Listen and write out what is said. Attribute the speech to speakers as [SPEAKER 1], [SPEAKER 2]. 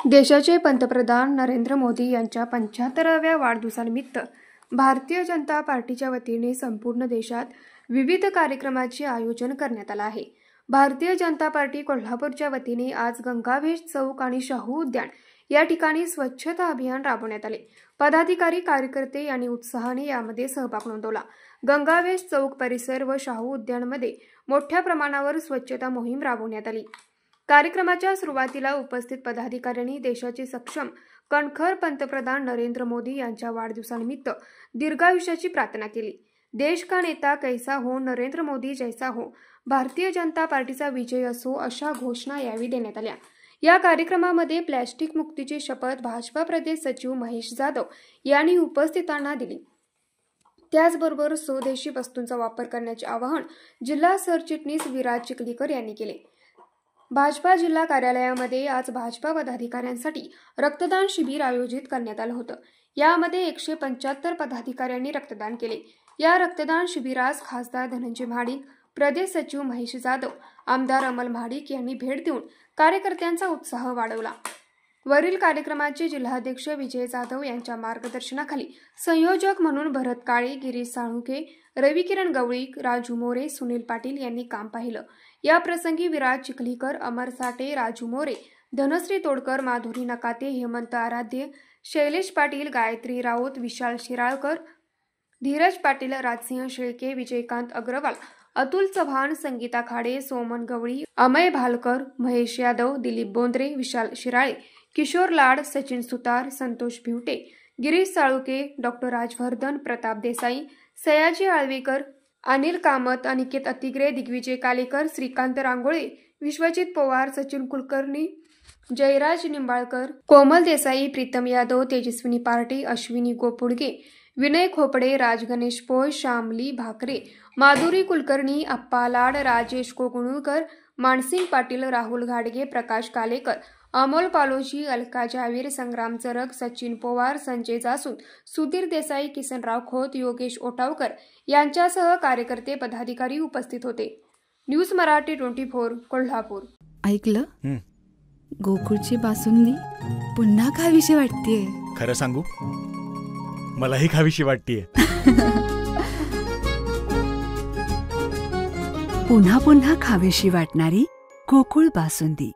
[SPEAKER 1] देशाचे पंतप्रधान नरेंद्र मोदी यांच्या 75व्या वाढदिवसानिमित्त भारतीय जनता पार्टीच्या वतीने संपूर्ण देशात विविध कार्यक्रमाचे आयोजन करण्यात आले आहे। भारतीय जनता पार्टी कोल्हापूरच्या वतीने आज गंगावेश चौक आणि शाहू उद्यान या ठिकाणी स्वच्छता अभियान राबवण्यात आले। पदाधिकारी कार्यकर्ते यांनी उत्साहाने यामध्ये सहभाग नोंदवला। गंगावेश चौक परिसर व शाहू उद्यानमध्ये मोठ्या प्रमाणावर स्वच्छता मोहीम राबवण्यात आली। कार्यक्रमाच्या सुरुवातीला उपस्थित पदाधिकाऱ्यांनी देशाचे सक्षम कणखर पंतप्रधान नरेंद्र मोदी यांच्या वाढदिवसानिमित्त दीर्घायुष्याची प्रार्थना केली। देश का नेता कैसा हो, नरेंद्र मोदी जैसा हो, भारतीय जनता पार्टीचा विजय असो अशा घोषणा यावेळी देण्यात आल्या। या कार्यक्रमामध्ये प्लॅस्टिक मुक्तीची शपथ भाजपा प्रदेश सचिव महेश जाधव यांनी उपस्थितांना दिली। त्याचबरोबर स्वदेशी वस्तूंचा वापर करण्याचे आवाहन जिल्हा सरचिटणीस विराज चिखलीकर यांनी केले। भाजपा जिल्हा कार्यालयामध्ये आज भाजपा पदाधिकाऱ्यांसाठी रक्तदान शिबिर आयोजित करण्यात आलं होतं। यामध्ये 175 पदाधिकाऱ्यांनी रक्तदान केले। या रक्तदान शिबिरास खासदार धनंजय महाडिक, प्रदेश सचिव महेश जाधव, आमदार अमल महाडिक यांनी भेट देऊन कार्यकर्त्यांचा उत्साह वाढवला। वरील कार्यक्रमाचे जिल्हाध्यक्ष विजय जाधव यांच्या मार्गदर्शनाखाली संयोजक म्हणून भरत काळे, गिरीश साळुंखे, रविकिरण गवळी, राजू मोरे, सुनील पाटील यांनी काम पाहिलं। या प्रसंगी विराज चिखलीकर, अमर साठे, राजू मोरे, धनश्री तोडकर, माधुरी नकाते, हेमंत आराध्य, शैलेश पाटील, गायत्री राऊत, विशाल शिराळकर, धीरज पाटील, राजसिंह शेळके, विजयकांत अग्रवाल, अतुल चव्हाण, संगीता खाडे, सोमन गवळी, अमय भालकर, महेश यादव, दिलीप बोंद्रे, विशाल शिराळे, किशोर लाड, सचिन सुतार, संतोष भिवटे, गिरीश साळुके, डॉक्टर राजवर्धन, प्रताप देसाई, सयाजी आळवेकर, अनिल कामत, अनिकेत अतिग्रे, दिग्विजय कालेकर, श्रीकांत रांगोळे, विश्वजित पवार, सचिन कुलकर्णी, जयराज निंबाळकर, कोमल देसाई, प्रीतम यादव, तेजस्विनी पार्टी, अश्विनी गोपुडगे, विनय खोपडे, राज गणेश पोळ, श्यामली भाकरे, माधुरी कुलकर्णी, अप्पा लाड, राजेश कोगुणकर, मानसिंग पाटील, राहुल घाडगे, प्रकाश कालेकर, अमोल पालोजी, अलका जावीर, संग्राम चरक, सचिन पवार, संजय जासूद, सुधीर देसाई, किसनराव खोत, योगेश ओटावकर यांच्यासह कार्यकर्ते पदाधिकारी उपस्थित होते। न्यूज मराठी 24 कोल्हापूर।
[SPEAKER 2] ऐकलं, गोकुळची बासुंदी पुन्हा खावीशी वाटतेय।
[SPEAKER 3] खरं सांगू, मलाही खावीशी वाटतेय।
[SPEAKER 2] पुन्हा पुन्हा खावीशी वाटणारी गोकुळ बासुंदी।